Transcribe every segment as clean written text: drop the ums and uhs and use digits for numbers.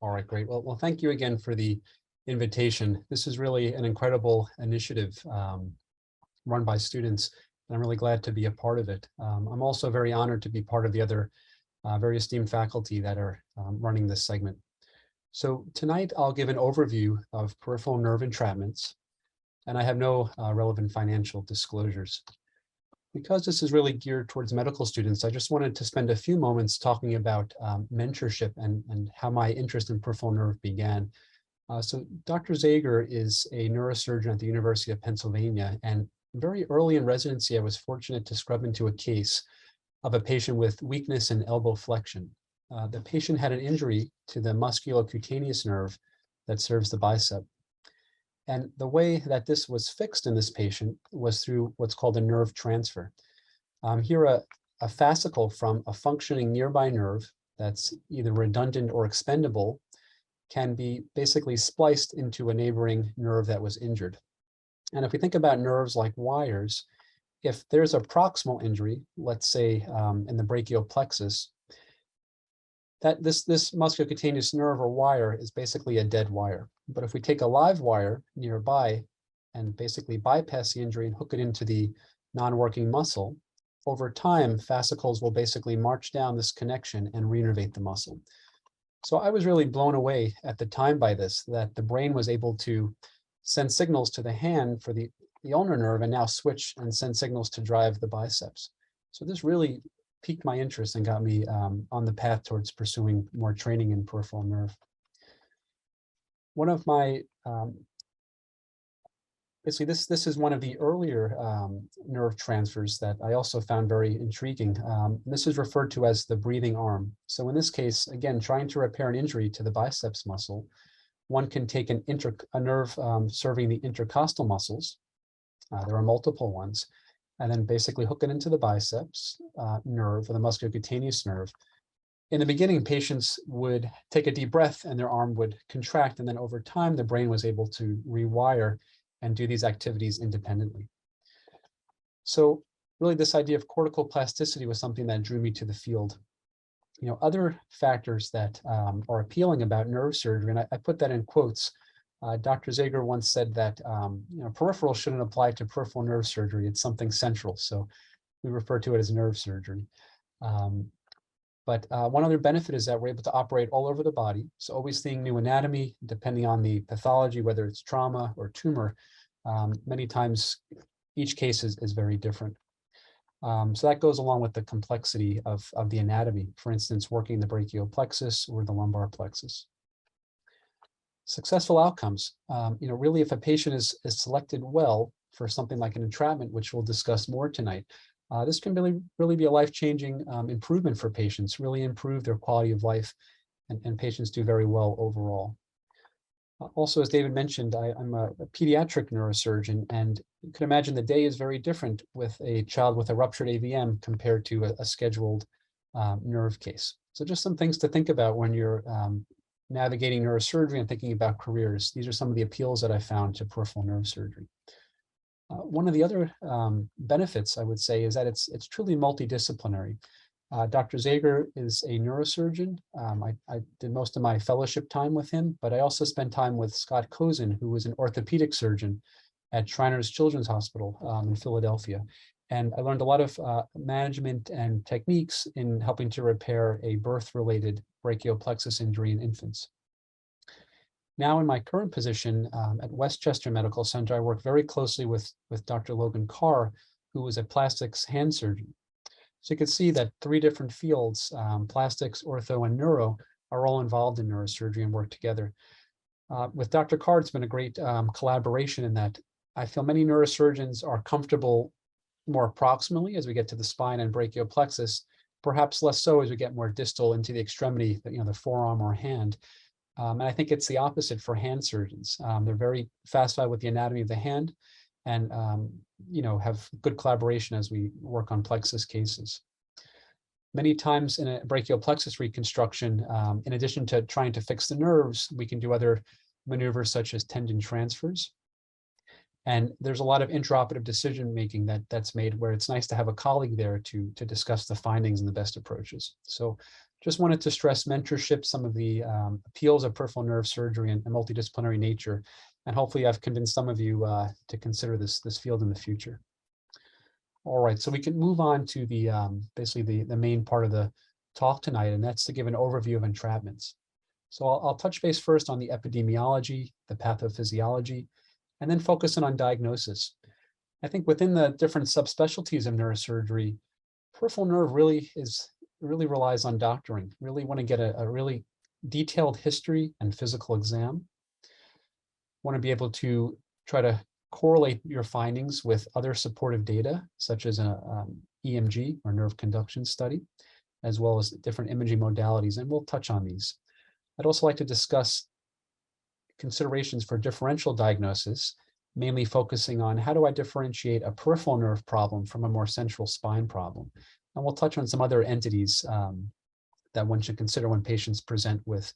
All right, great. Well, thank you again for the invitation. This is really an incredible initiative run by students, and I'm really glad to be a part of it. I'm also very honored to be part of the other very esteemed faculty that are running this segment. So tonight I'll give an overview of peripheral nerve entrapments, and I have no relevant financial disclosures. Because this is really geared towards medical students, I just wanted to spend a few moments talking about mentorship and how my interest in peripheral nerve began. So Dr. Zager is a neurosurgeon at the University of Pennsylvania, and very early in residency, I was fortunate to scrub into a case of a patient with weakness in elbow flexion. The patient had an injury to the musculocutaneous nerve that serves the bicep. And the way that this was fixed in this patient was through what's called a nerve transfer. Here, a fascicle from a functioning nearby nerve that's either redundant or expendable can be basically spliced into a neighboring nerve that was injured. And if we think about nerves like wires, if there's a proximal injury, let's say in the brachial plexus, that this musculocutaneous nerve or wire is basically a dead wire. But if we take a live wire nearby and basically bypass the injury and hook it into the non-working muscle, over time, fascicles will basically march down this connection and reinnervate the muscle. So I was really blown away at the time by this, that the brain was able to send signals to the hand for the ulnar nerve and now switch and send signals to drive the biceps. So this really piqued my interest and got me on the path towards pursuing more training in peripheral nerve. One of my, basically this is one of the earlier nerve transfers that I also found very intriguing. This is referred to as the breathing arm. So in this case, again, trying to repair an injury to the biceps muscle, one can take a nerve serving the intercostal muscles. There are multiple ones, and then basically hook it into the biceps nerve or the musculocutaneous nerve. In the beginning, patients would take a deep breath and their arm would contract, and then over time, the brain was able to rewire and do these activities independently. So really this idea of cortical plasticity was something that drew me to the field. You know, other factors that are appealing about nerve surgery, and I put that in quotes. Dr. Zager once said that peripheral shouldn't apply to peripheral nerve surgery. It's something central, so we refer to it as nerve surgery. But one other benefit is that we're able to operate all over the body, so always seeing new anatomy, depending on the pathology, whether it's trauma or tumor. Many times, each case is very different. So that goes along with the complexity of the anatomy, for instance, working the brachial plexus or the lumbar plexus. Successful outcomes, really if a patient is selected well for something like an entrapment, which we'll discuss more tonight, this can really be a life-changing improvement for patients, really improve their quality of life, and patients do very well overall. Also, as David mentioned, I'm a pediatric neurosurgeon, and you can imagine the day is very different with a child with a ruptured AVM compared to a scheduled nerve case. So just some things to think about when you're navigating neurosurgery and thinking about careers. These are some of the appeals that I found to peripheral nerve surgery. One of the other benefits, I would say, is that it's truly multidisciplinary. Dr. Zager is a neurosurgeon. I did most of my fellowship time with him, but I also spent time with Scott Cozen, who was an orthopedic surgeon at Shriners Children's Hospital in Philadelphia. And I learned a lot of management and techniques in helping to repair a birth-related brachial plexus injury in infants. Now in my current position at Westchester Medical Center, I work very closely with Dr. Logan Carr, who was a plastics hand surgeon. So you can see that three different fields, plastics, ortho, and neuro, are all involved in neurosurgery and work together. With Dr. Carr, it's been a great collaboration in that I feel many neurosurgeons are comfortable more proximally as we get to the spine and brachial plexus, perhaps less so as we get more distal into the extremity, the forearm or hand. And I think it's the opposite for hand surgeons. They're very facile with the anatomy of the hand, and have good collaboration as we work on plexus cases. Many times in a brachial plexus reconstruction, in addition to trying to fix the nerves, we can do other maneuvers such as tendon transfers. And there's a lot of intraoperative decision-making that's made where it's nice to have a colleague there to discuss the findings and the best approaches. So Just wanted to stress mentorship, some of the appeals of peripheral nerve surgery and multidisciplinary nature. And hopefully I've convinced some of you to consider this field in the future. All right, so we can move on to the basically the main part of the talk tonight, and that's to give an overview of entrapments. So I'll touch base first on the epidemiology, the pathophysiology, and then focus in on diagnosis. I think within the different subspecialties of neurosurgery, peripheral nerve really relies on doctoring. Really want to get a really detailed history and physical exam. Want to be able to try to correlate your findings with other supportive data, such as an EMG or nerve conduction study, as well as different imaging modalities, and we'll touch on these. I'd also like to discuss considerations for differential diagnosis, mainly focusing on how do I differentiate a peripheral nerve problem from a more central spine problem. And we'll touch on some other entities that one should consider when patients present with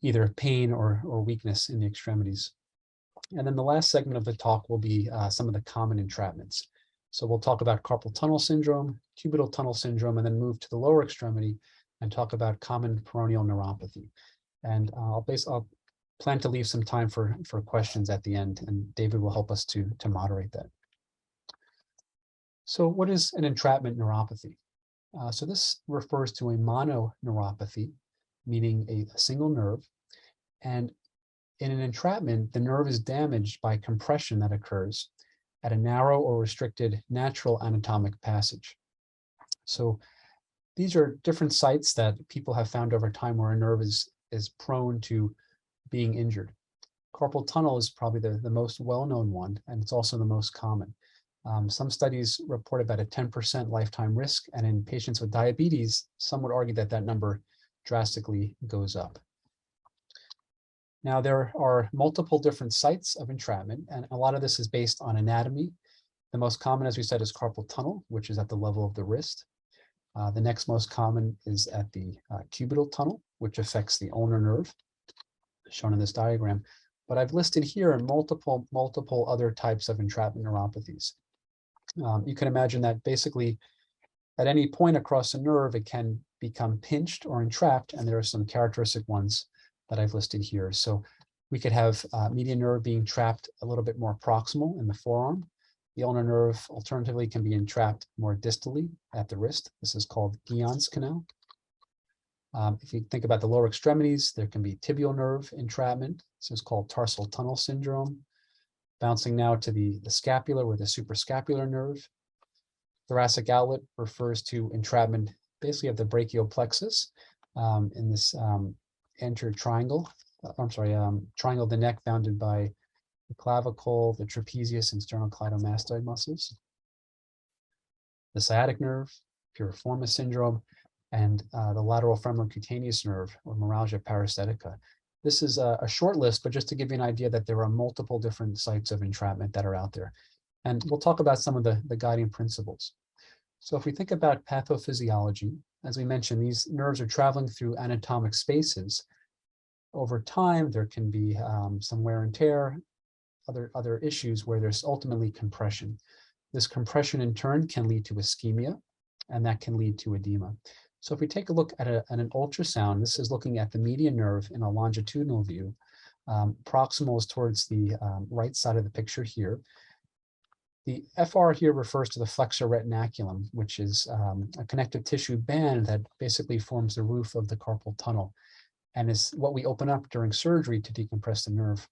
either pain or weakness in the extremities. And then the last segment of the talk will be some of the common entrapments. So we'll talk about carpal tunnel syndrome, cubital tunnel syndrome, and then move to the lower extremity and talk about common peroneal neuropathy. And I'll plan to leave some time for questions at the end, and David will help us to moderate that. So what is an entrapment neuropathy? So this refers to a mononeuropathy, meaning a single nerve. And in an entrapment, the nerve is damaged by compression that occurs at a narrow or restricted natural anatomic passage. So these are different sites that people have found over time where a nerve is prone to being injured. Carpal tunnel is probably the most well-known one, and it's also the most common. Some studies report about a 10% lifetime risk, and in patients with diabetes, some would argue that that number drastically goes up. Now, there are multiple different sites of entrapment, and a lot of this is based on anatomy. The most common, as we said, is carpal tunnel, which is at the level of the wrist. The next most common is at the cubital tunnel, which affects the ulnar nerve, shown in this diagram. But I've listed here multiple other types of entrapment neuropathies. You can imagine that basically at any point across the nerve, it can become pinched or entrapped, and there are some characteristic ones that I've listed here. So we could have median nerve being trapped a little bit more proximal in the forearm. The ulnar nerve alternatively can be entrapped more distally at the wrist. This is called Guillen's canal. If you think about the lower extremities, there can be tibial nerve entrapment. This is called tarsal tunnel syndrome. Bouncing now to the scapula with the suprascapular nerve. Thoracic outlet refers to entrapment basically of the brachial plexus in this anterior triangle. Triangle of the neck bounded by the clavicle, the trapezius, and sternocleidomastoid muscles. The sciatic nerve, piriformis syndrome, and the lateral femoral cutaneous nerve, or neuralgia parasitica. This is a short list, but just to give you an idea that there are multiple different sites of entrapment that are out there. And we'll talk about some of the guiding principles. So if we think about pathophysiology, as we mentioned, these nerves are traveling through anatomic spaces. Over time, there can be some wear and tear, other issues where there's ultimately compression. This compression in turn can lead to ischemia, and that can lead to edema. So if we take a look at an ultrasound, this is looking at the median nerve in a longitudinal view. Proximal is towards the right side of the picture here. The FR here refers to the flexor retinaculum, which is a connective tissue band that basically forms the roof of the carpal tunnel and is what we open up during surgery to decompress the nerve.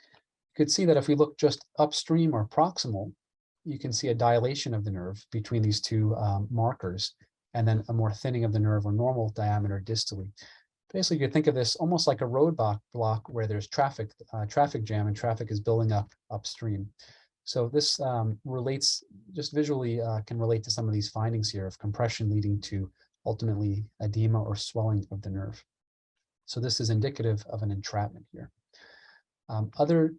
You could see that if we look just upstream or proximal, you can see a dilation of the nerve between these two markers, and then a more thinning of the nerve or normal diameter distally. Basically, you could think of this almost like a roadblock where there's traffic jam and traffic is building up upstream. So this relates, just visually can relate to some of these findings here of compression leading to ultimately edema or swelling of the nerve. So this is indicative of an entrapment here. Other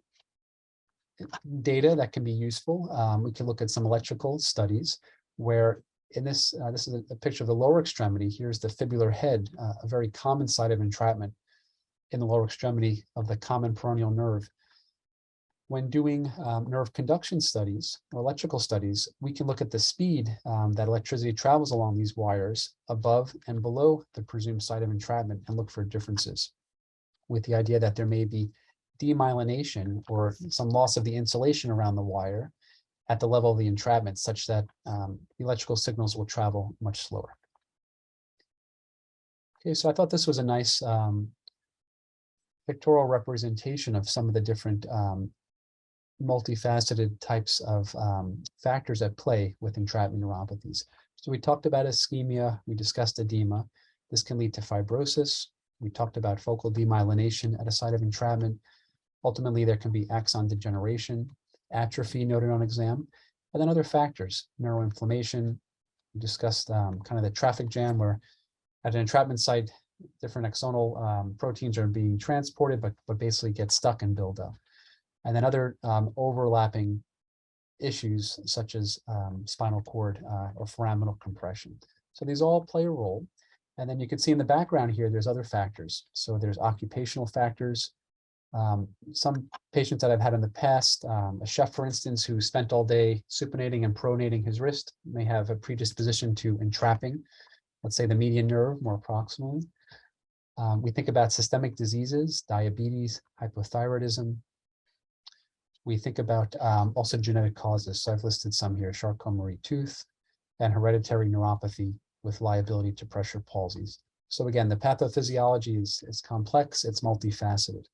data that can be useful, we can look at some electrical studies where in this is a picture of the lower extremity. Here's the fibular head, a very common site of entrapment in the lower extremity of the common peroneal nerve. When doing nerve conduction studies or electrical studies, we can look at the speed that electricity travels along these wires above and below the presumed site of entrapment and look for differences, with the idea that there may be demyelination or some loss of the insulation around the wire at the level of the entrapment, such that the electrical signals will travel much slower. Okay, so I thought this was a nice pictorial representation of some of the different multifaceted types of factors at play with entrapment neuropathies. So we talked about ischemia, we discussed edema. This can lead to fibrosis. We talked about focal demyelination at a site of entrapment. Ultimately, there can be axon degeneration, atrophy noted on exam, and then other factors, neuroinflammation. We discussed kind of the traffic jam where at an entrapment site, different axonal proteins are being transported, but basically get stuck and build up. And then other overlapping issues such as spinal cord or foraminal compression. So these all play a role. And then you can see in the background here, there's other factors. So there's occupational factors. Some patients that I've had in the past, a chef, for instance, who spent all day supinating and pronating his wrist may have a predisposition to entrapping, let's say the median nerve more proximally. We think about systemic diseases, diabetes, hypothyroidism. We think about also genetic causes. So I've listed some here: Charcot-Marie tooth and hereditary neuropathy with liability to pressure palsies. So again, the pathophysiology is complex, it's multifaceted.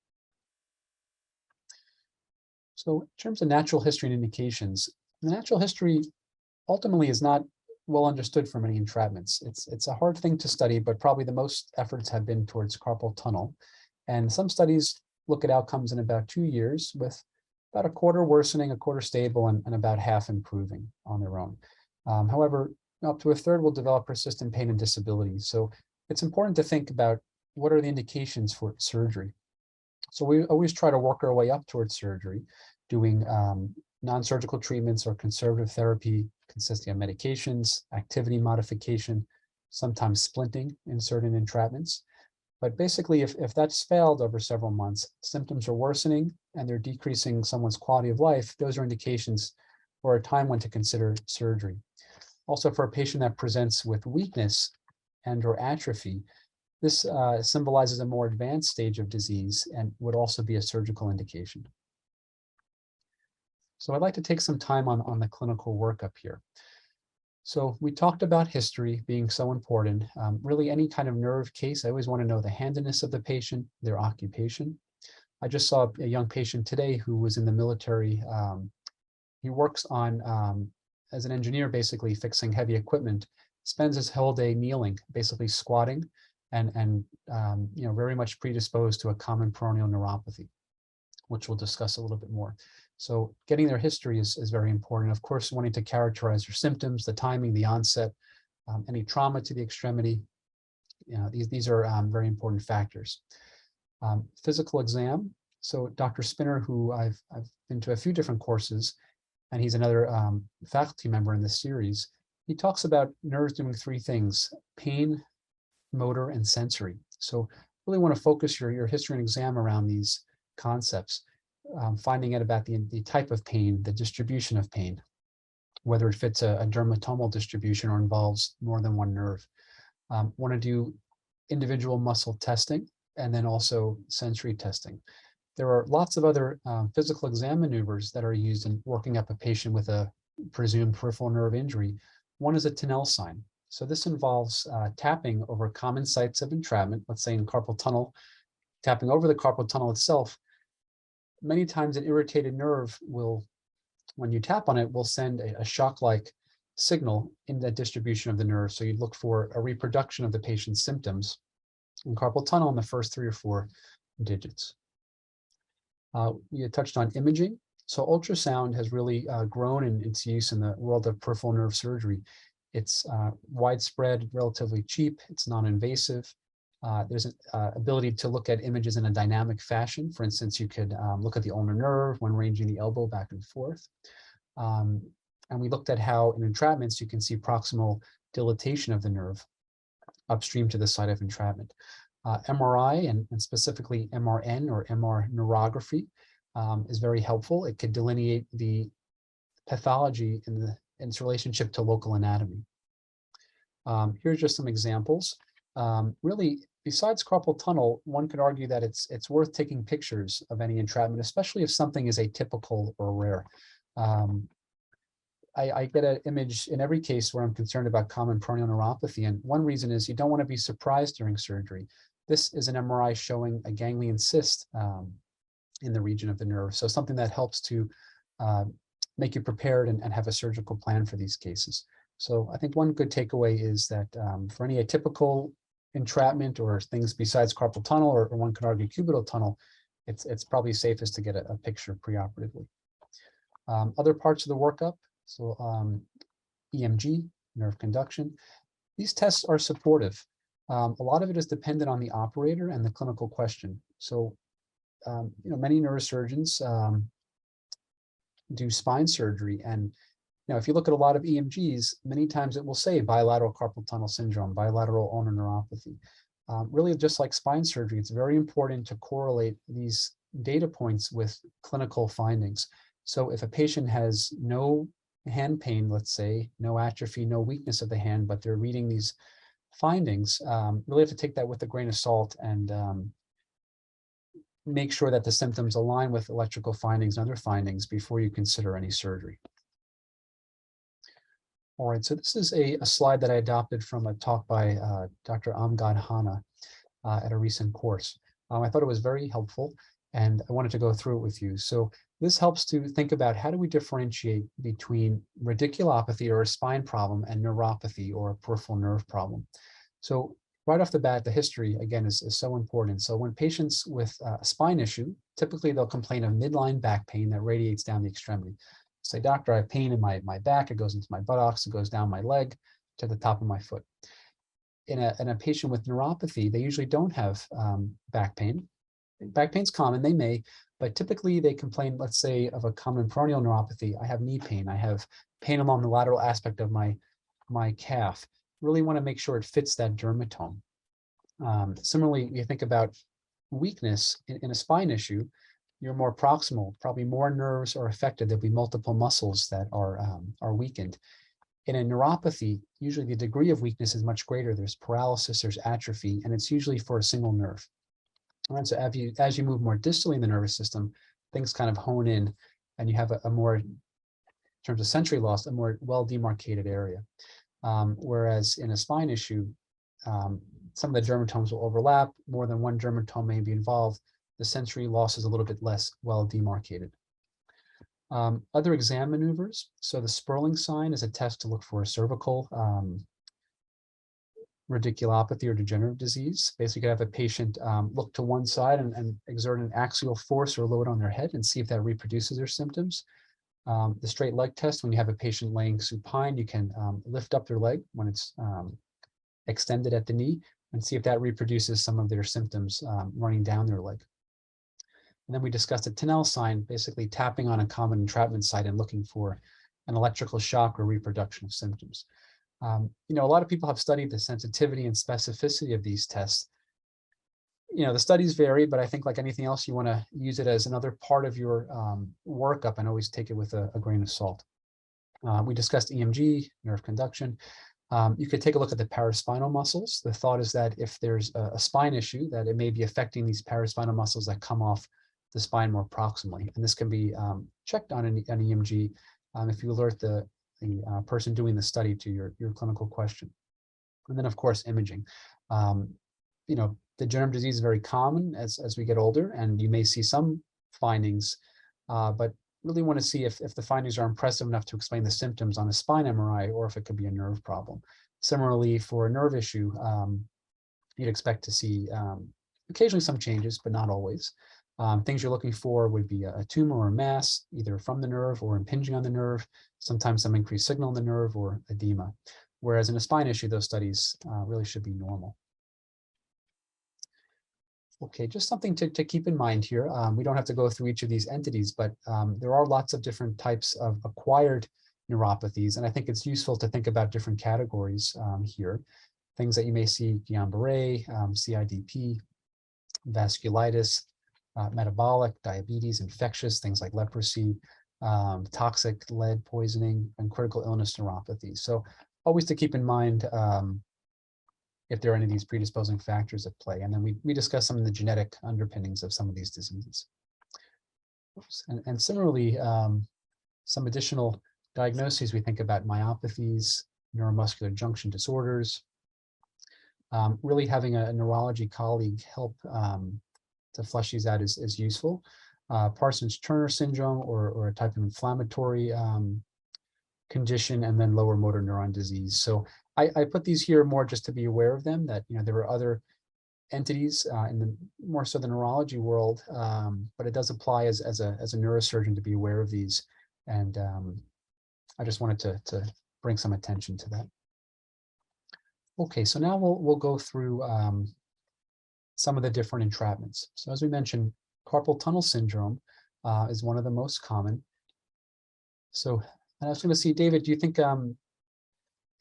So in terms of natural history and indications, the natural history ultimately is not well understood for many entrapments. It's a hard thing to study, but probably the most efforts have been towards carpal tunnel. And some studies look at outcomes in about 2 years with about a quarter worsening, a quarter stable, and about half improving on their own. However, up to a third will develop persistent pain and disability. So it's important to think about what are the indications for surgery. So we always try to work our way up towards surgery, doing non-surgical treatments or conservative therapy consisting of medications, activity modification, sometimes splinting in certain entrapments. But basically, if that's failed over several months, symptoms are worsening and they're decreasing someone's quality of life, those are indications or a time when to consider surgery. Also, for a patient that presents with weakness and or atrophy, this symbolizes a more advanced stage of disease and would also be a surgical indication. So I'd like to take some time on the clinical workup here. So we talked about history being so important. Really, any kind of nerve case, I always want to know the handedness of the patient, their occupation. I just saw a young patient today who was in the military. He works on, as an engineer, basically fixing heavy equipment, spends his whole day kneeling, basically squatting, and very much predisposed to a common peroneal neuropathy, which we'll discuss a little bit more. So getting their history is very important. Of course, wanting to characterize their symptoms, the timing, the onset, any trauma to the extremity. These are very important factors. Physical exam. So Dr. Spinner, who I've been to a few different courses, and he's another faculty member in this series, he talks about nerves doing 3 things: pain, motor, and sensory. So really want to focus your history and exam around these concepts. Finding out about the type of pain, the distribution of pain, whether it fits a dermatomal distribution or involves more than one nerve. Want to do individual muscle testing and then also sensory testing. There are lots of other physical exam maneuvers that are used in working up a patient with a presumed peripheral nerve injury. One is a Tinel sign. So this involves tapping over common sites of entrapment, let's say in carpal tunnel, tapping over the carpal tunnel itself. Many times an irritated nerve will, when you tap on it, will send a shock-like signal in that distribution of the nerve. So you'd look for a reproduction of the patient's symptoms in carpal tunnel in the first 3 or 4 digits. We had touched on imaging. So ultrasound has really grown in its use in the world of peripheral nerve surgery. It's widespread, relatively cheap, it's non-invasive. There's an ability to look at images in a dynamic fashion. For instance, you could look at the ulnar nerve when ranging the elbow back and forth. And we looked at how in entrapments, you can see proximal dilatation of the nerve upstream to the site of entrapment. MRI and specifically MRN or MR neurography is very helpful. It could delineate the pathology in its relationship to local anatomy. Here's just some examples. Really, besides carpal tunnel, one could argue that it's worth taking pictures of any entrapment, especially if something is atypical or rare. I get an image in every case where I'm concerned about common peroneal neuropathy, and one reason is you don't want to be surprised during surgery. This is an MRI showing a ganglion cyst in the region of the nerve, so something that helps to make you prepared and have a surgical plan for these cases. So I think one good takeaway is that for any atypical entrapment or things besides carpal tunnel, or one could argue cubital tunnel, it's probably safest to get a picture preoperatively. Other parts of the workup, so EMG, nerve conduction, these tests are supportive. A lot of it is dependent on the operator and the clinical question. So, many neurosurgeons do spine surgery, and if you look at a lot of EMGs, many times it will say bilateral carpal tunnel syndrome, bilateral ulnar neuropathy. Really, just like spine surgery, it's very important to correlate these data points with clinical findings. So if a patient has no hand pain, let's say, no atrophy, no weakness of the hand, but they're reading these findings, really have to take that with a grain of salt and make sure that the symptoms align with electrical findings and other findings before you consider any surgery. All right, so this is a slide that I adopted from a talk by Dr. Amgad Hanna at a recent course. I thought it was very helpful, and I wanted to go through it with you. So this helps to think about how do we differentiate between radiculopathy or a spine problem and neuropathy or a peripheral nerve problem. So right off the bat, the history, again, is so important. So when patients with a spine issue, typically they'll complain of midline back pain that radiates down the extremity. Say, doctor, I have pain in my back, it goes into my buttocks, it goes down my leg to the top of my foot. In a patient with neuropathy, they usually don't have back pain. Back pain's common, they may, but typically they complain, let's say, of a common peroneal neuropathy. I have knee pain, I have pain along the lateral aspect of my calf. Really want to make sure it fits that dermatome. Similarly, you think about weakness in a spine issue, you're more proximal, probably more nerves are affected. There'll be multiple muscles that are weakened. In a neuropathy, usually the degree of weakness is much greater. There's paralysis, there's atrophy, and it's usually for a single nerve. All right, so as you move more distally in the nervous system, things kind of hone in, and you have a more, in terms of sensory loss, a more well-demarcated area. Whereas in a spine issue, some of the dermatomes will overlap, more than one dermatome may be involved. The sensory loss is a little bit less well demarcated. Other exam maneuvers. So the Sperling sign is a test to look for a cervical radiculopathy or degenerative disease. Basically, you have a patient look to one side and exert an axial force or load on their head and see if that reproduces their symptoms. The straight leg test, when you have a patient laying supine, you can lift up their leg when it's extended at the knee and see if that reproduces some of their symptoms running down their leg. And then we discussed a Tinel sign, basically tapping on a common entrapment site and looking for an electrical shock or reproduction of symptoms. A lot of people have studied the sensitivity and specificity of these tests. The studies vary, but I think like anything else, you want to use it as another part of your workup and always take it with a grain of salt. We discussed EMG, nerve conduction. You could take a look at the paraspinal muscles. The thought is that if there's a spine issue, that it may be affecting these paraspinal muscles that come off the spine more proximally. And this can be checked on an EMG if you alert the person doing the study to your clinical question. And then, of course, imaging. Degenerative disease is very common as we get older, and you may see some findings, but really want to see if the findings are impressive enough to explain the symptoms on a spine MRI, or if it could be a nerve problem. Similarly, for a nerve issue, you'd expect to see occasionally some changes, but not always. Things you're looking for would be a tumor or mass, either from the nerve or impinging on the nerve, sometimes some increased signal in the nerve or edema. Whereas in a spine issue, those studies really should be normal. Okay, just something to keep in mind here. We don't have to go through each of these entities, but there are lots of different types of acquired neuropathies, and I think it's useful to think about different categories here. Things that you may see, Guillain-Barré, CIDP, vasculitis, metabolic, diabetes, infectious, things like leprosy, toxic lead poisoning, and critical illness neuropathies. So always to keep in mind if there are any of these predisposing factors at play. And then we discuss some of the genetic underpinnings of some of these diseases. And similarly, some additional diagnoses, we think about myopathies, neuromuscular junction disorders, really having a neurology colleague help to flesh these out is useful. Parsons-Turner syndrome or a type of inflammatory condition, and then lower motor neuron disease. So I put these here more just to be aware of them, that there are other entities in the more so the neurology world, but it does apply as a neurosurgeon to be aware of these. And I just wanted to bring some attention to that. Okay, so now we'll go through some of the different entrapments. So as we mentioned, carpal tunnel syndrome is one of the most common. So I was going to see, David, do you think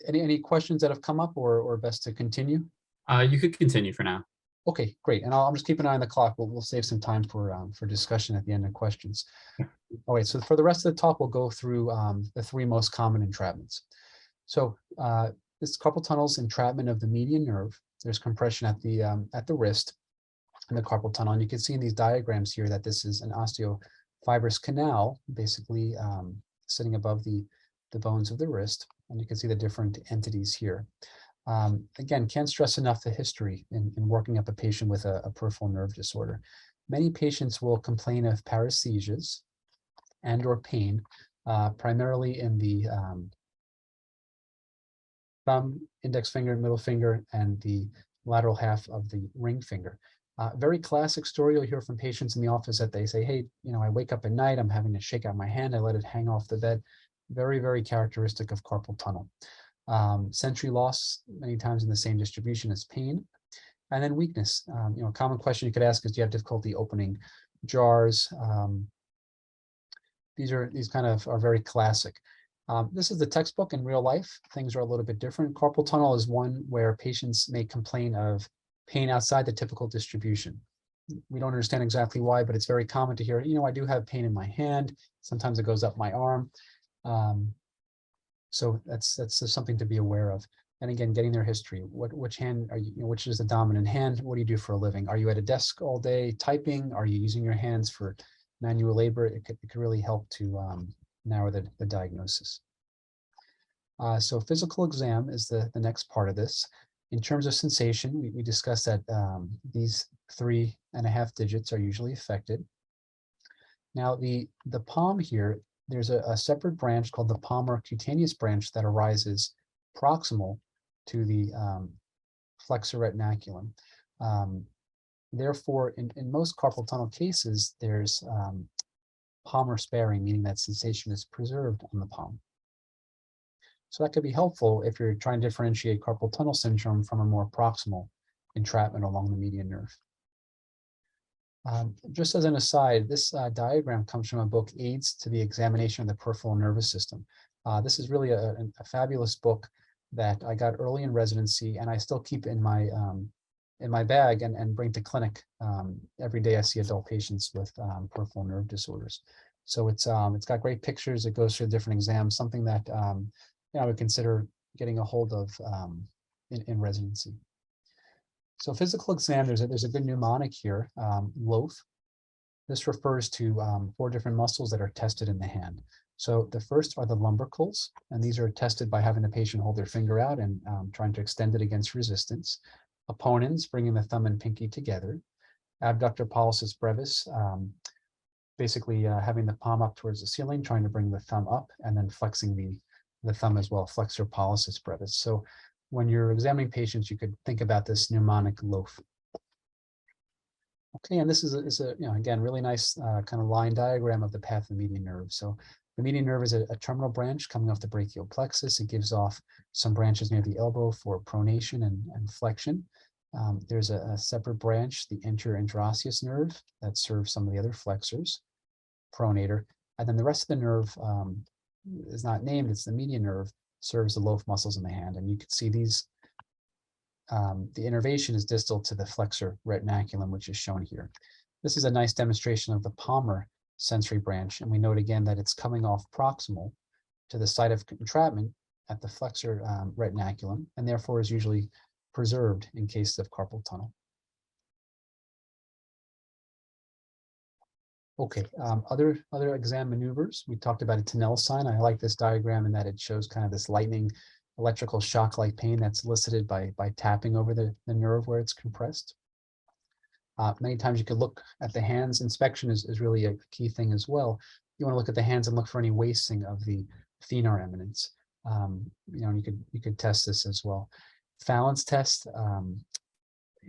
any questions that have come up, or best to continue? You could continue for now. Okay, great. And I'll just keep an eye on the clock. We'll save some time for discussion at the end of questions. All right, so for the rest of the talk, we'll go through the three most common entrapments. So this carpal tunnel's entrapment of the median nerve. There's compression at the wrist in the carpal tunnel. And you can see in these diagrams here that this is an osteofibrous canal, basically sitting above the bones of the wrist. And you can see the different entities here. Again, can't stress enough the history in working up a patient with a peripheral nerve disorder. Many patients will complain of paresthesias and or pain, primarily in the thumb, index finger, middle finger, and the lateral half of the ring finger. Very classic story you'll hear from patients in the office that they say, hey, I wake up at night, I'm having to shake out my hand, I let it hang off the bed. Very, very characteristic of carpal tunnel. Sensory loss, many times in the same distribution as pain. And then weakness. A common question you could ask is, do you have difficulty opening jars? These kind of are very classic. This is the textbook. In real life, things are a little bit different. Carpal tunnel is one where patients may complain of pain outside the typical distribution. We don't understand exactly why, but it's very common to hear, I do have pain in my hand. Sometimes it goes up my arm. So that's something to be aware of. And again, getting their history. Which hand are you, which is the dominant hand? What do you do for a living? Are you at a desk all day typing? Are you using your hands for manual labor? It could really help to narrow the diagnosis. So physical exam is the next part of this. In terms of sensation, we discussed that these 3.5 digits are usually affected. Now the palm here, there's a separate branch called the palmar cutaneous branch that arises proximal to the flexor retinaculum. Therefore, in most carpal tunnel cases, there's palmar sparing, meaning that sensation is preserved on the palm. So that could be helpful if you're trying to differentiate carpal tunnel syndrome from a more proximal entrapment along the median nerve. Just as an aside, this diagram comes from a book, Aids to the Examination of the Peripheral Nervous System. This is really a fabulous book that I got early in residency, and I still keep in my bag and bring to clinic every day. I see adult patients with peripheral nerve disorders. So it's got great pictures. It goes through different exams, something that I would consider getting a hold of in residency. So physical exam, there's a good mnemonic here, LOAF. This refers to 4 different muscles that are tested in the hand. So the first are the lumbricals, and these are tested by having the patient hold their finger out and trying to extend it against resistance. Opponents, bringing the thumb and pinky together. Abductor pollicis brevis, basically having the palm up towards the ceiling, trying to bring the thumb up, and then flexing the thumb as well, flexor pollicis brevis. So when you're examining patients, you could think about this mnemonic LOAF. Okay, and this is a again, really nice kind of line diagram of the path of the median nerve. So the median nerve is a terminal branch coming off the brachial plexus. It gives off some branches near the elbow for pronation and flexion. There's a separate branch, the anterior interosseous nerve, that serves some of the other flexors, pronator. And then the rest of the nerve is not named, it's the median nerve, serves the loaf muscles in the hand. And you can see these, the innervation is distal to the flexor retinaculum, which is shown here. This is a nice demonstration of the palmar sensory branch, and we note again that it's coming off proximal to the site of entrapment at the flexor retinaculum, and therefore is usually preserved in cases of carpal tunnel. Okay, other exam maneuvers. We talked about a Tinel sign. I like this diagram in that it shows kind of this lightning electrical shock-like pain that's elicited by tapping over the nerve where it's compressed. Many times you could look at the hands. Inspection is really a key thing as well. You want to look at the hands and look for any wasting of the thenar eminence. And you could test this as well. Phalanx test.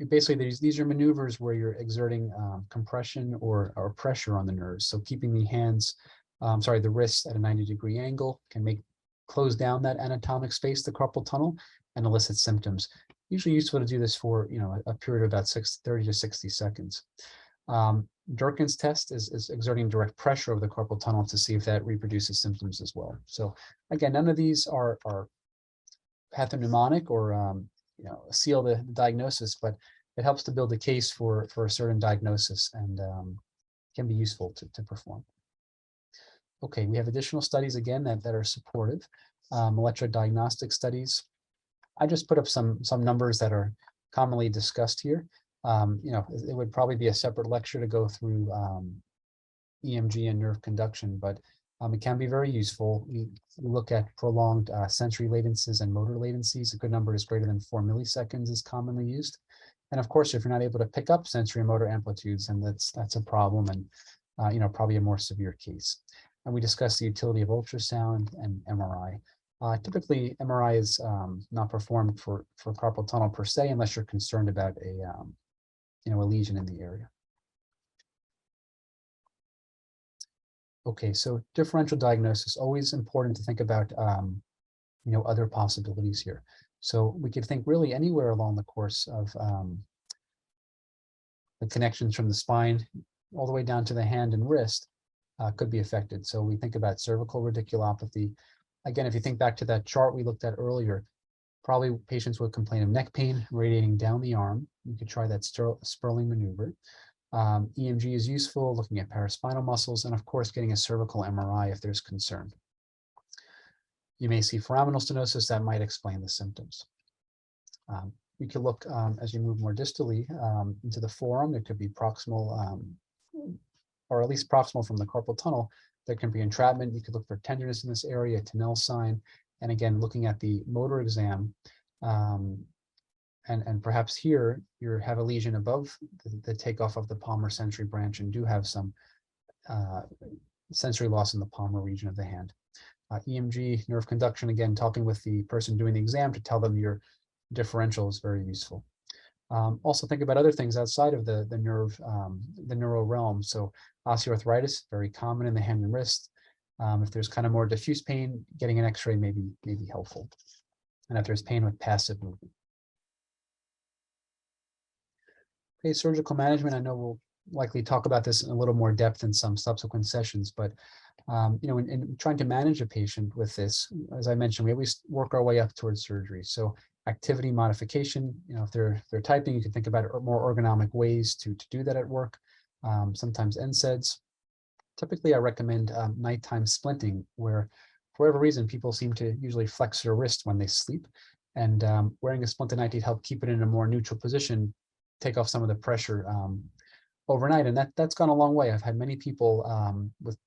Basically, these are maneuvers where you're exerting compression or pressure on the nerves. So keeping the hands, the wrists at a 90-degree angle can close down that anatomic space, the carpal tunnel, and elicit symptoms. Usually useful to do this for a period of about 30 to 60 seconds. Durkin's test is exerting direct pressure over the carpal tunnel to see if that reproduces symptoms as well. So again, none of these are pathognomonic or seal the diagnosis, but it helps to build a case for a certain diagnosis and can be useful to perform. Okay, we have additional studies again that are supportive. Electrodiagnostic studies. I just put up some numbers that are commonly discussed here. It would probably be a separate lecture to go through EMG and nerve conduction, but it can be very useful. We look at prolonged sensory latencies and motor latencies. A good number is greater than 4 milliseconds is commonly used. And of course, if you're not able to pick up sensory motor amplitudes, then that's a problem and probably a more severe case. And we discussed the utility of ultrasound and MRI. Typically, MRI is not performed for carpal tunnel per se, unless you're concerned about a lesion in the area. Okay, so differential diagnosis, always important to think about, other possibilities here. So we could think really anywhere along the course of the connections from the spine all the way down to the hand and wrist could be affected. So we think about cervical radiculopathy. Again, if you think back to that chart we looked at earlier, probably patients would complain of neck pain radiating down the arm. You could try that Sperling maneuver. EMG is useful, looking at paraspinal muscles, and of course, getting a cervical MRI if there's concern. You may see foraminal stenosis that might explain the symptoms. You could look as you move more distally into the forearm. There could be proximal, or at least proximal from the carpal tunnel. There can be entrapment. You could look for tenderness in this area, a Tinel sign, and again, looking at the motor exam. And perhaps here you have a lesion above the takeoff of the palmar sensory branch and do have some sensory loss in the palmar region of the hand. EMG, nerve conduction, again, talking with the person doing the exam to tell them your differential is very useful. Also think about other things outside of the neuro realm. So osteoarthritis, very common in the hand and wrist. If there's kind of more diffuse pain, getting an x-ray may be helpful. And if there's pain with passive movement. Okay, surgical management, I know we'll likely talk about this in a little more depth in some subsequent sessions, but in trying to manage a patient with this, as I mentioned, we always work our way up towards surgery. So activity modification, if they're typing, you can think about more ergonomic ways to do that at work. Sometimes NSAIDs. Typically, I recommend nighttime splinting, where for whatever reason, people seem to usually flex their wrist when they sleep. And wearing a splint at night to help keep it in a more neutral position, take off some of the pressure overnight. And that's gone a long way. I've had many people with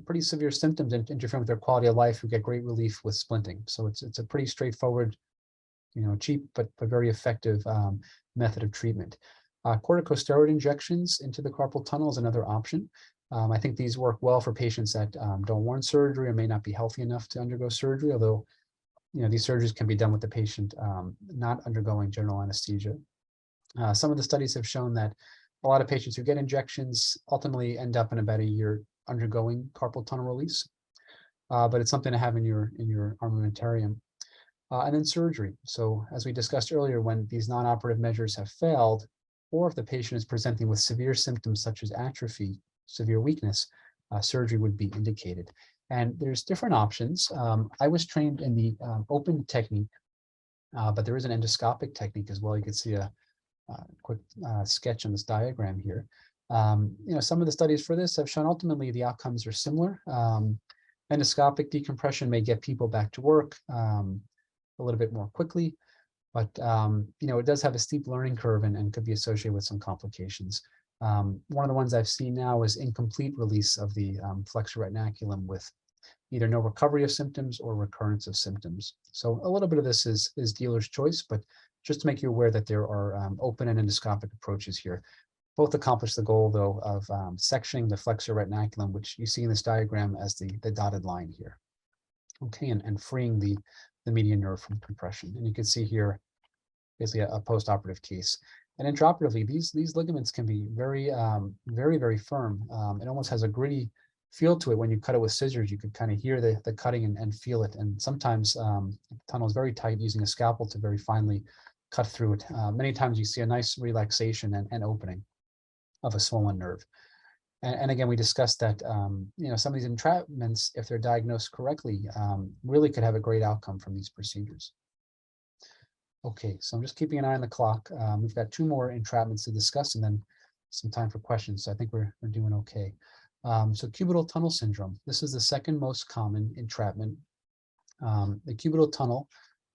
pretty severe symptoms interfering with their quality of life who get great relief with splinting. So it's a pretty straightforward, cheap but very effective method of treatment. Corticosteroid injections into the carpal tunnel is another option. I think these work well for patients that don't want surgery or may not be healthy enough to undergo surgery, although these surgeries can be done with the patient not undergoing general anesthesia. Some of the studies have shown that a lot of patients who get injections ultimately end up in about a year undergoing carpal tunnel release, but it's something to have in your armamentarium. And then surgery. So as we discussed earlier, when these non-operative measures have failed, or if the patient is presenting with severe symptoms such as atrophy, severe weakness, surgery would be indicated. And there's different options. I was trained in the open technique, but there is an endoscopic technique as well. You can see a quick sketch on this diagram here. Some of the studies for this have shown ultimately the outcomes are similar. Endoscopic decompression may get people back to work a little bit more quickly, but it does have a steep learning curve and could be associated with some complications. One of the ones I've seen now is incomplete release of the flexor retinaculum with either no recovery of symptoms or recurrence of symptoms. So a little bit of this is dealer's choice, but just to make you aware that there are open and endoscopic approaches here. Both accomplish the goal, though, of sectioning the flexor retinaculum, which you see in this diagram as the dotted line here. Okay, and freeing the median nerve from compression. And you can see here basically a post-operative case. And intraoperatively, these ligaments can be very, very firm. It almost has a gritty feel to it. When you cut it with scissors, you could kind of hear the cutting and feel it. And sometimes the tunnel is very tight, using a scalpel to very finely cut through it. Many times you see a nice relaxation and opening of a swollen nerve. And again, we discussed that some of these entrapments, if they're diagnosed correctly, really could have a great outcome from these procedures. Okay, so I'm just keeping an eye on the clock. We've got 2 more entrapments to discuss and then some time for questions. So I think we're doing okay. So cubital tunnel syndrome. This is the second most common entrapment. The cubital tunnel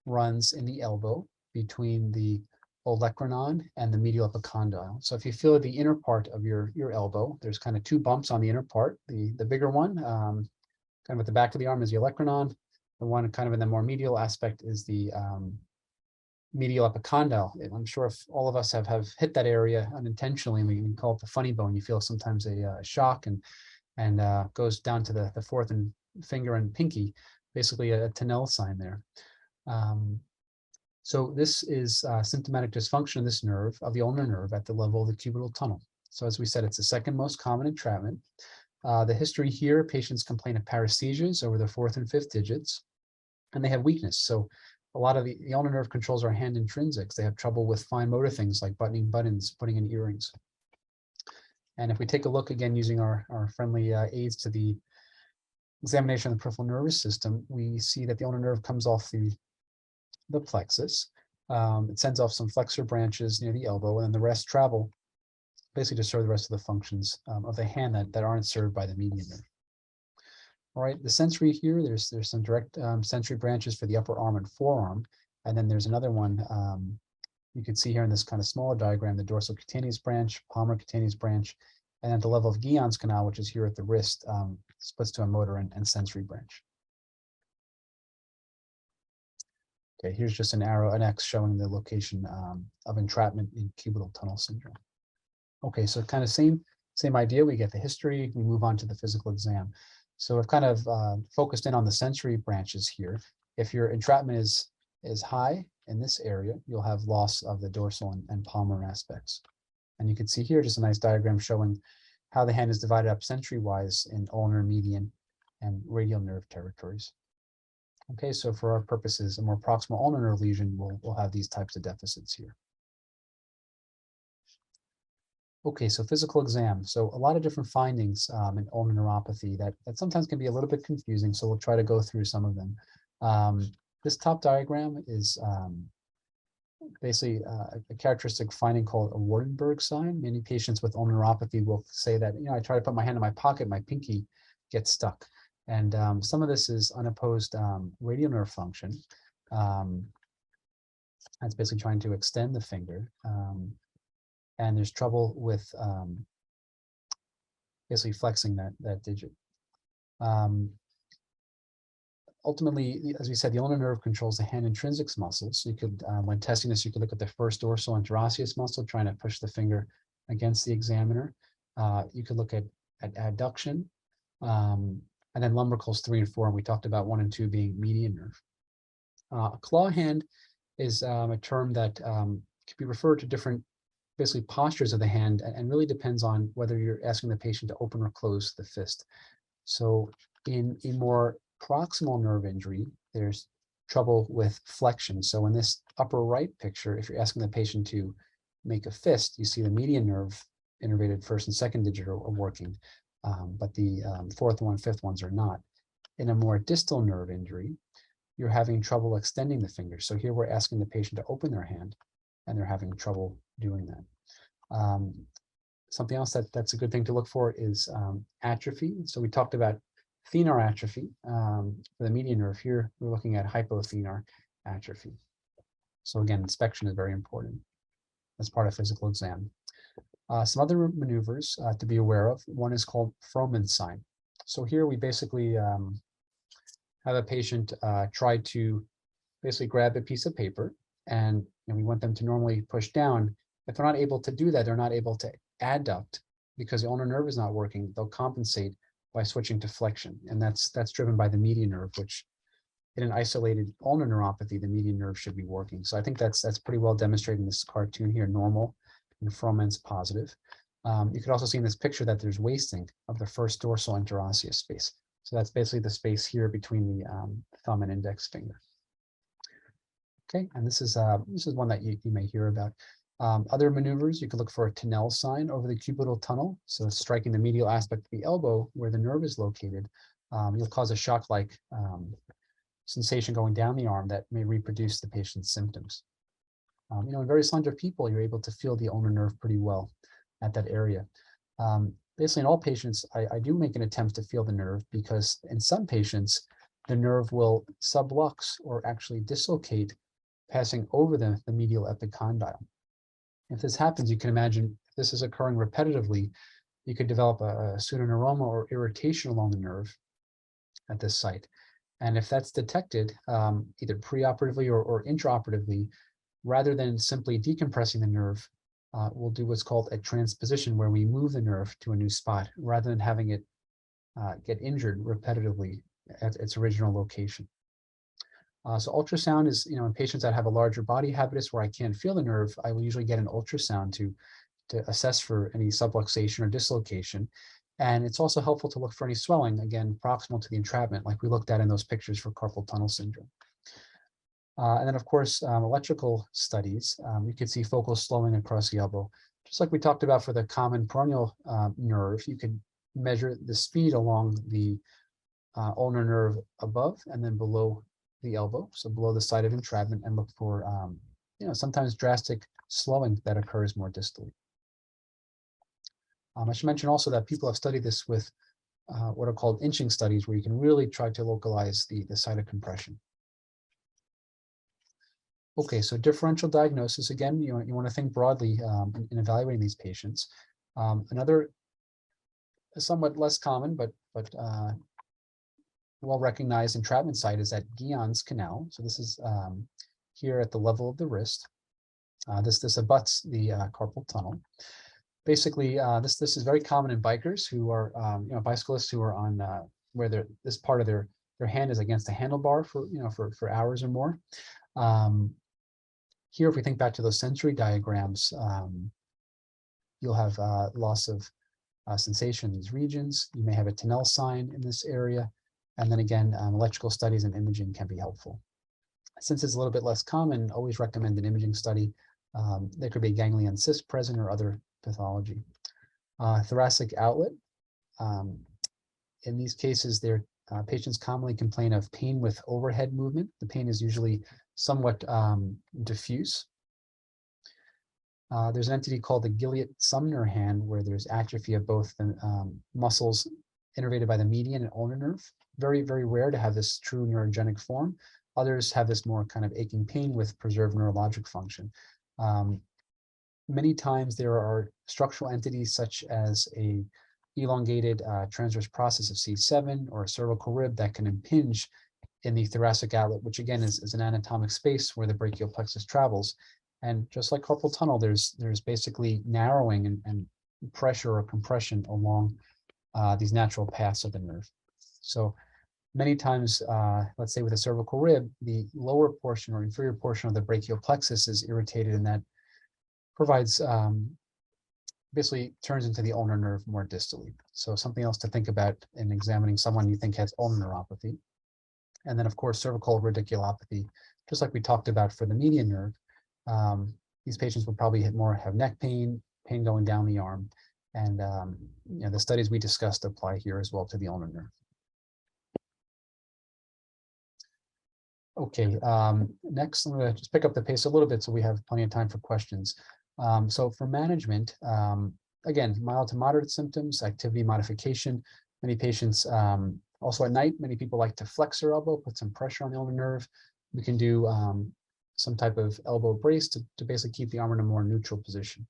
runs in the elbow between the olecranon and the medial epicondyle. So if you feel the inner part of your elbow, there's kind of 2 bumps on the inner part. The bigger one, kind of at the back of the arm, is the olecranon. The one kind of in the more medial aspect is the medial epicondyle. I'm sure if all of us have hit that area unintentionally, we can call it the funny bone. You feel sometimes a shock and goes down to the fourth finger and pinky, basically a Tinel sign there. So this is symptomatic dysfunction of this nerve, of the ulnar nerve, at the level of the cubital tunnel. So as we said, it's the second most common entrapment. The history here, patients complain of paresthesias over the 4th and 5th digits, and they have weakness. So a lot of the ulnar nerve controls are hand intrinsics. They have trouble with fine motor things like buttoning buttons, putting in earrings. And if we take a look again using our friendly aids to the examination of the peripheral nervous system, we see that the ulnar nerve comes off the plexus. It sends off some flexor branches near the elbow, and then the rest travel basically to serve the rest of the functions of the hand that aren't served by the median nerve. All right, the sensory here, there's some direct sensory branches for the upper arm and forearm, and then there's another one you can see here in this kind of smaller diagram, the dorsal cutaneous branch, palmar cutaneous branch, and at the level of Guillon's canal, which is here at the wrist, splits to a motor and sensory branch. Okay, here's just an arrow, an X showing the location of entrapment in cubital tunnel syndrome. Okay, so kind of same idea. We get the history, we move on to the physical exam. So we've kind of focused in on the sensory branches here. If your entrapment is high in this area, you'll have loss of the dorsal and palmar aspects. And you can see here just a nice diagram showing how the hand is divided up sensory-wise in ulnar, median, and radial nerve territories. Okay, so for our purposes, a more proximal ulnar nerve lesion will have these types of deficits here. Okay, so physical exam. So a lot of different findings in ulnar neuropathy that sometimes can be a little bit confusing, so we'll try to go through some of them. This top diagram is basically a characteristic finding called a Wardenberg sign. Many patients with ulnar neuropathy will say that, I try to put my hand in my pocket, my pinky gets stuck. And some of this is unopposed radial nerve function. That's basically trying to extend the finger. And there's trouble with basically flexing that digit. Ultimately, as we said, the ulnar nerve controls the hand intrinsics muscles. So you could, when testing this, you could look at the first dorsal interosseous muscle, trying to push the finger against the examiner. You could look at adduction, and then lumbricals 3 and 4. And we talked about 1 and 2 being median nerve. A claw hand is a term that can be referred to different basically postures of the hand, and really depends on whether you're asking the patient to open or close the fist. So in more proximal nerve injury, there's trouble with flexion. So in this upper right picture, if you're asking the patient to make a fist, you see the median nerve innervated first and second digit are working, but the 4th one, 5th ones are not. In a more distal nerve injury, you're having trouble extending the finger. So here we're asking the patient to open their hand, and they're having trouble doing that. Something else that's a good thing to look for is atrophy. So we talked about thenar atrophy for the median nerve. Here we're looking at hypothenar atrophy. So again, inspection is very important as part of physical exam. Some other maneuvers to be aware of. One is called Frohman's sign. So here we basically have a patient try to basically grab a piece of paper, and we want them to normally push down. If they're not able to do that, they're not able to adduct because the ulnar nerve is not working. They'll compensate by switching to flexion, and that's driven by the median nerve, which in an isolated ulnar neuropathy, the median nerve should be working. So I think that's pretty well demonstrated in this cartoon here, normal and Frohman's positive. You could also see in this picture that there's wasting of the first dorsal interosseous space. So that's basically the space here between the thumb and index finger. Okay, and this is one that you may hear about. Other maneuvers, you could look for a Tinel sign over the cubital tunnel. So striking the medial aspect of the elbow where the nerve is located, you'll cause a shock-like sensation going down the arm that may reproduce the patient's symptoms. In very slender people, you're able to feel the ulnar nerve pretty well at that area. Basically, in all patients, I do make an attempt to feel the nerve because in some patients, the nerve will sublux or actually dislocate, passing over the medial epicondyle. If this happens, you can imagine if this is occurring repetitively, you could develop a pseudoneuroma or irritation along the nerve at this site. And if that's detected either preoperatively or intraoperatively, rather than simply decompressing the nerve, we'll do what's called a transposition, where we move the nerve to a new spot rather than having it get injured repetitively at its original location. So ultrasound is, in patients that have a larger body habitus where I can't feel the nerve, I will usually get an ultrasound to assess for any subluxation or dislocation. And it's also helpful to look for any swelling, again, proximal to the entrapment, like we looked at in those pictures for carpal tunnel syndrome. And then, of course, electrical studies, you could see focal slowing across the elbow. Just like we talked about for the common peroneal nerve, you could measure the speed along the ulnar nerve above and then below the elbow, so below the site of entrapment, and look for sometimes drastic slowing that occurs more distally. I should mention also that people have studied this with what are called inching studies, where you can really try to localize the site of compression. Okay, so differential diagnosis, again, you want to think broadly in evaluating these patients. Another somewhat less common, but well-recognized entrapment site is at Guillen's canal. So this is here at the level of the wrist. This abuts the carpal tunnel. Basically, this is very common in bikers who are, bicyclists who are on where this part of their hand is against the handlebar for hours or more. Here, if we think back to those sensory diagrams, you'll have loss of sensation in these regions. You may have a Tinel sign in this area. And then again, electrical studies and imaging can be helpful. Since it's a little bit less common, always recommend an imaging study. There could be a ganglion cyst present or other pathology. Thoracic outlet. In these cases, patients commonly complain of pain with overhead movement. The pain is usually somewhat diffuse. There's an entity called the Gilyot-Sumner hand, where there's atrophy of both the muscles innervated by the median and ulnar nerve. Very, very rare to have this true neurogenic form. Others have this more kind of aching pain with preserved neurologic function. Many times there are structural entities such as a elongated transverse process of C7 or a cervical rib that can impinge in the thoracic outlet, which again is an anatomic space where the brachial plexus travels. And just like carpal tunnel, there's basically narrowing and pressure or compression along these natural paths of the nerve. So many times, let's say with a cervical rib, the lower portion or inferior portion of the brachial plexus is irritated, and that provides, basically turns into the ulnar nerve more distally. So something else to think about in examining someone you think has ulnar neuropathy. And then of course, cervical radiculopathy, just like we talked about for the median nerve, these patients will probably have neck pain, pain going down the arm. And the studies we discussed apply here as well to the ulnar nerve. Okay, next I'm going to just pick up the pace a little bit so we have plenty of time for questions. So for management, Again, mild to moderate symptoms, activity modification. Many patients, also at night, many people like to flex their elbow, put some pressure on the ulnar nerve. We can do some type of elbow brace to basically keep the arm in a more neutral position.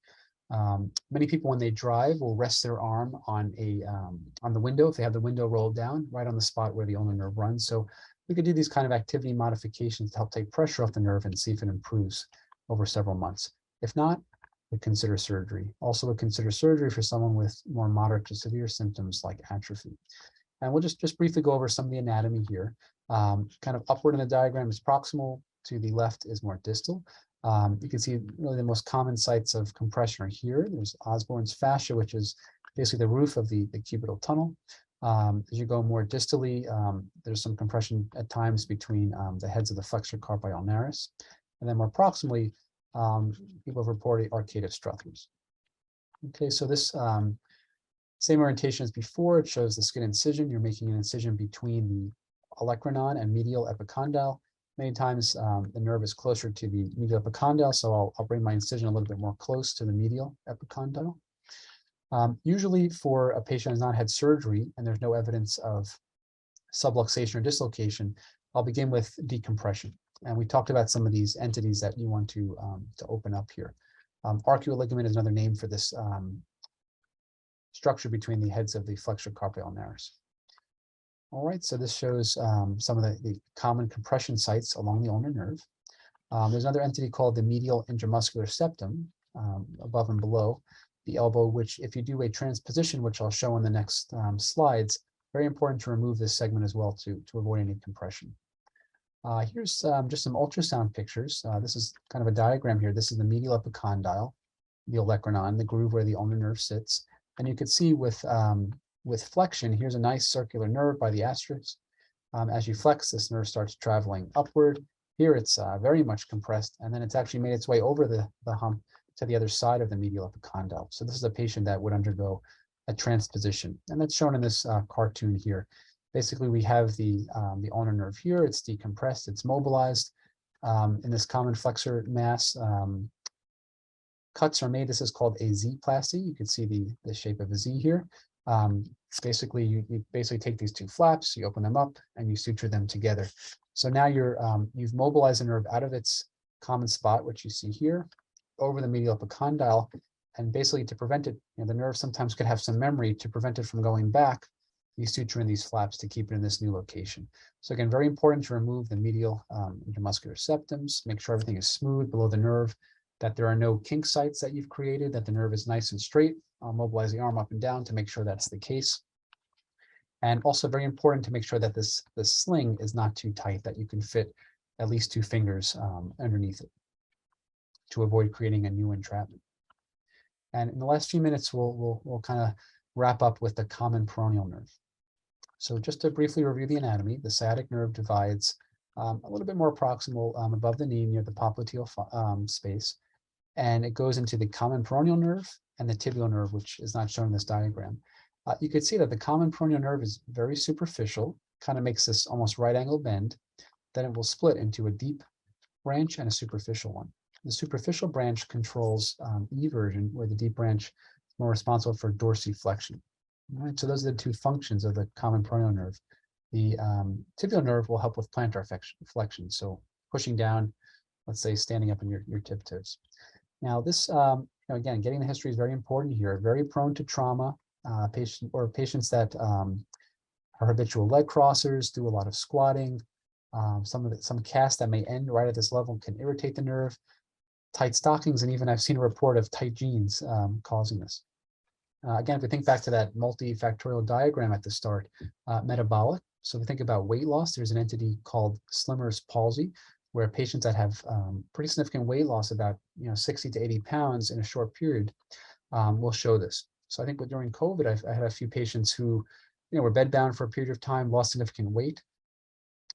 Many people, when they drive, will rest their arm on the window if they have the window rolled down, right on the spot where the ulnar nerve runs. So we could do these kind of activity modifications to help take pressure off the nerve and see if it improves over several months. If not, we consider surgery. Also, we consider surgery for someone with more moderate to severe symptoms like atrophy. And we'll just briefly go over some of the anatomy here. Kind of upward in the diagram is proximal, to the left is more distal. You can see really the most common sites of compression are here. There's Osborne's fascia, which is basically the roof of the cubital tunnel. As you go more distally, there's some compression at times between the heads of the flexor carpi ulnaris. And then more proximally, people have reported arcata struthers. Okay, so this same orientation as before. It shows the skin incision. You're making an incision between the olecranon and medial epicondyle. Many times the nerve is closer to the medial epicondyle, so I'll bring my incision a little bit more close to the medial epicondyle. Usually for a patient who has not had surgery and there's no evidence of subluxation or dislocation, I'll begin with decompression. And we talked about some of these entities that you want to open up here. Arcuate ligament is another name for this structure between the heads of the flexor carpi ulnaris. All right, so this shows some of the common compression sites along the ulnar nerve. There's another entity called the medial intramuscular septum, above and below the elbow, which if you do a transposition, which I'll show in the next slides, very important to remove this segment as well to avoid any compression. Here's just some ultrasound pictures. This is kind of a diagram here. This is the medial epicondyle, the olecranon, the groove where the ulnar nerve sits. And you can see with flexion, here's a nice circular nerve by the asterisk. As you flex, this nerve starts traveling upward. Here it's very much compressed, and then it's actually made its way over the hump to the other side of the medial epicondyle. So this is a patient that would undergo a transposition, and that's shown in this cartoon here. Basically, we have the ulnar nerve here. It's decompressed, it's mobilized. In this common flexor mass, cuts are made. This is called a Z-plasty. You can see the shape of a Z here. Basically, you basically take these two flaps, you open them up, and you suture them together. So now you've mobilized the nerve out of its common spot, which you see here, over the medial epicondyle, and basically to prevent it, the nerve sometimes could have some memory. To prevent it from going back, you suture in these flaps to keep it in this new location. So again, very important to remove the medial intramuscular septums, make sure everything is smooth below the nerve, that there are no kink sites that you've created, that the nerve is nice and straight. I'll mobilize the arm up and down to make sure that's the case. And also very important to make sure that this sling is not too tight, that you can fit at least 2 fingers underneath it to avoid creating a new entrapment. And in the last few minutes, we'll kind of wrap up with the common peroneal nerve. So just to briefly review the anatomy, the sciatic nerve divides a little bit more proximal above the knee near the popliteal space, and it goes into the common peroneal nerve and the tibial nerve, which is not shown in this diagram. You could see that the common peroneal nerve is very superficial, kind of makes this almost right angle bend. Then it will split into a deep branch and a superficial one. The superficial branch controls eversion, where the deep branch is more responsible for dorsiflexion. All right, so those are the 2 functions of the common peroneal nerve. The tibial nerve will help with plantar flexion, so pushing down, let's say standing up in your tip-toes. Now this, again, getting the history is very important here. Very prone to trauma, patients that are habitual leg crossers, do a lot of squatting. Some casts that may end right at this level can irritate the nerve. Tight stockings, and even I've seen a report of tight jeans causing this. Again, if we think back to that multifactorial diagram at the start, metabolic. So if we think about weight loss, there's an entity called Slimmer's palsy, where patients that have pretty significant weight loss, about 60 to 80 pounds in a short period, will show this. So I think during COVID, I had a few patients who, were bedbound for a period of time, lost significant weight,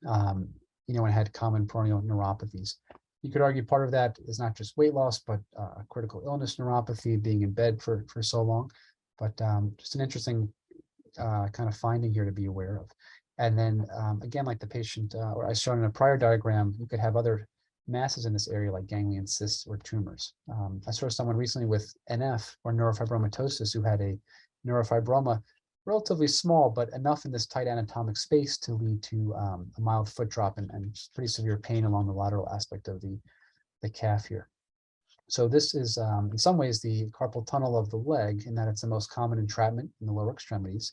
and had common peroneal neuropathies. You could argue part of that is not just weight loss, but critical illness neuropathy, being in bed for so long. But just an interesting kind of finding here to be aware of. And then again, like the patient, or I showed in a prior diagram, you could have other masses in this area like ganglion cysts or tumors. I saw someone recently with NF or neurofibromatosis who had a neurofibroma, relatively small, but enough in this tight anatomic space to lead to a mild foot drop and pretty severe pain along the lateral aspect of the calf here. So this is in some ways the carpal tunnel of the leg, in that it's the most common entrapment in the lower extremities.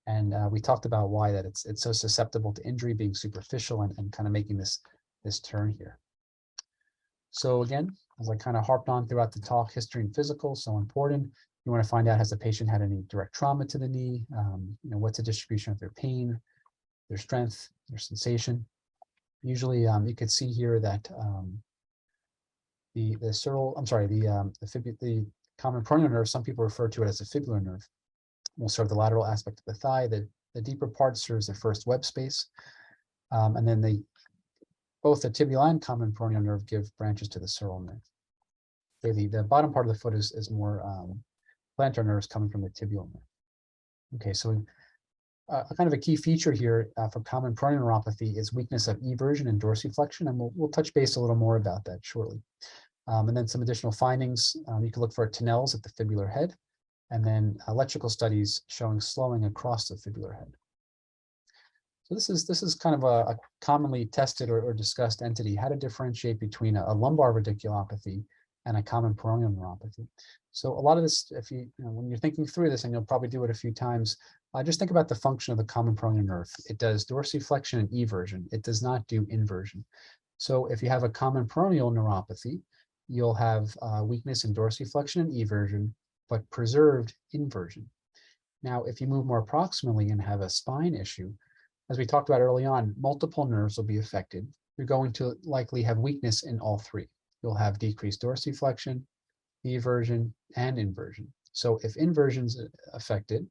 And we talked about why that it's so susceptible to injury, being superficial and kind of making this turn here. So again, as I kind of harped on throughout the talk, history and physical, so important. You want to find out, has the patient had any direct trauma to the knee? What's the distribution of their pain, their strength, their sensation? Usually you could see here that the common peroneal nerve, some people refer to it as the fibular nerve, will serve the lateral aspect of the thigh. The deeper part serves the first web space. And then both the tibial and common peroneal nerve give branches to the sural nerve. The bottom part of the foot is more plantar nerves coming from the tibial nerve. Okay, so kind of a key feature here for common peroneal neuropathy is weakness of eversion and dorsiflexion, and we'll touch base a little more about that shortly. And then some additional findings, you can look for tunnels at the fibular head, and then electrical studies showing slowing across the fibular head. So this is kind of a commonly tested or discussed entity, how to differentiate between a lumbar radiculopathy and a common peroneal neuropathy. So a lot of this, if when you're thinking through this, and you'll probably do it a few times, just think about the function of the common peroneal nerve. It does dorsiflexion and eversion. It does not do inversion. So if you have a common peroneal neuropathy, you'll have weakness in dorsiflexion and eversion, but preserved inversion. Now, if you move more proximally and have a spine issue, as we talked about early on, multiple nerves will be affected. You're going to likely have weakness in all three. You'll have decreased dorsiflexion, eversion, and inversion. So if inversion's affected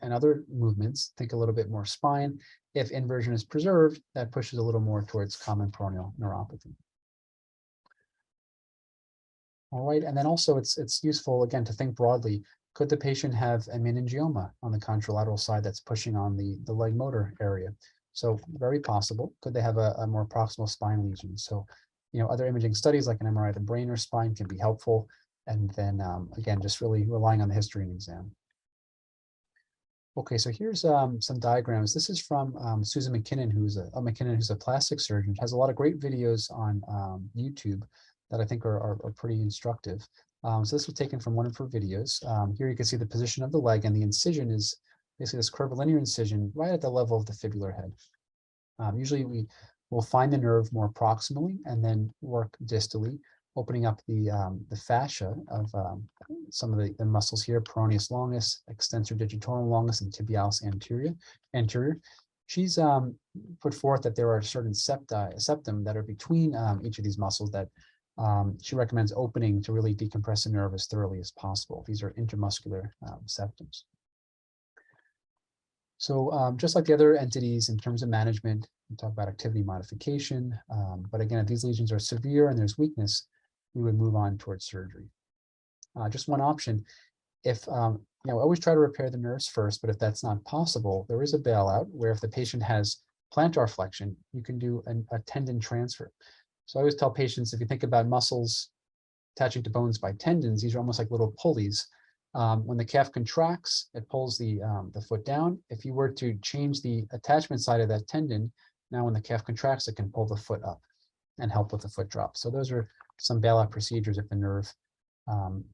and other movements, think a little bit more spine. If inversion is preserved, that pushes a little more towards common peroneal neuropathy. All right, and then also it's useful, again, to think broadly. Could the patient have a meningioma on the contralateral side that's pushing on the leg motor area? So very possible. Could they have a more proximal spine lesion? So, other imaging studies like an MRI of the brain or spine can be helpful. And then again, just really relying on the history and exam. Okay, so here's some diagrams. This is from Susan McKinnon, who's a plastic surgeon. She has a lot of great videos on YouTube that I think are pretty instructive. So this was taken from one of her videos. Here you can see the position of the leg, and the incision is basically this curvilinear incision right at the level of the fibular head. Usually we will find the nerve more proximally and then work distally, opening up the fascia of some of the muscles here, peroneus longus, extensor digitorum longus, and tibialis anterior. She's put forth that there are certain septum that are between each of these muscles that she recommends opening to really decompress the nerve as thoroughly as possible. These are intermuscular septums. So just like the other entities in terms of management, we talk about activity modification. But again, if these lesions are severe and there's weakness, we would move on towards surgery. Just one option, if always try to repair the nerves first, but if that's not possible, there is a bailout where if the patient has plantar flexion, you can do a tendon transfer. So I always tell patients, if you think about muscles attaching to bones by tendons, these are almost like little pulleys. When the calf contracts, it pulls the foot down. If you were to change the attachment side of that tendon, now when the calf contracts, it can pull the foot up and help with the foot drop. So those are some bailout procedures if the nerve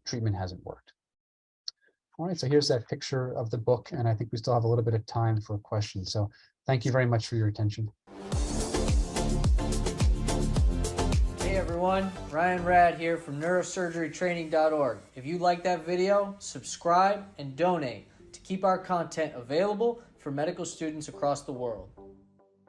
treatment hasn't worked. All right, so here's that picture of the book, and I think we still have a little bit of time for questions. So thank you very much for your attention. Hey everyone, Ryan Rad here from Neurosurgerytraining.org. If you like that video, subscribe and donate to keep our content available for medical students across the world.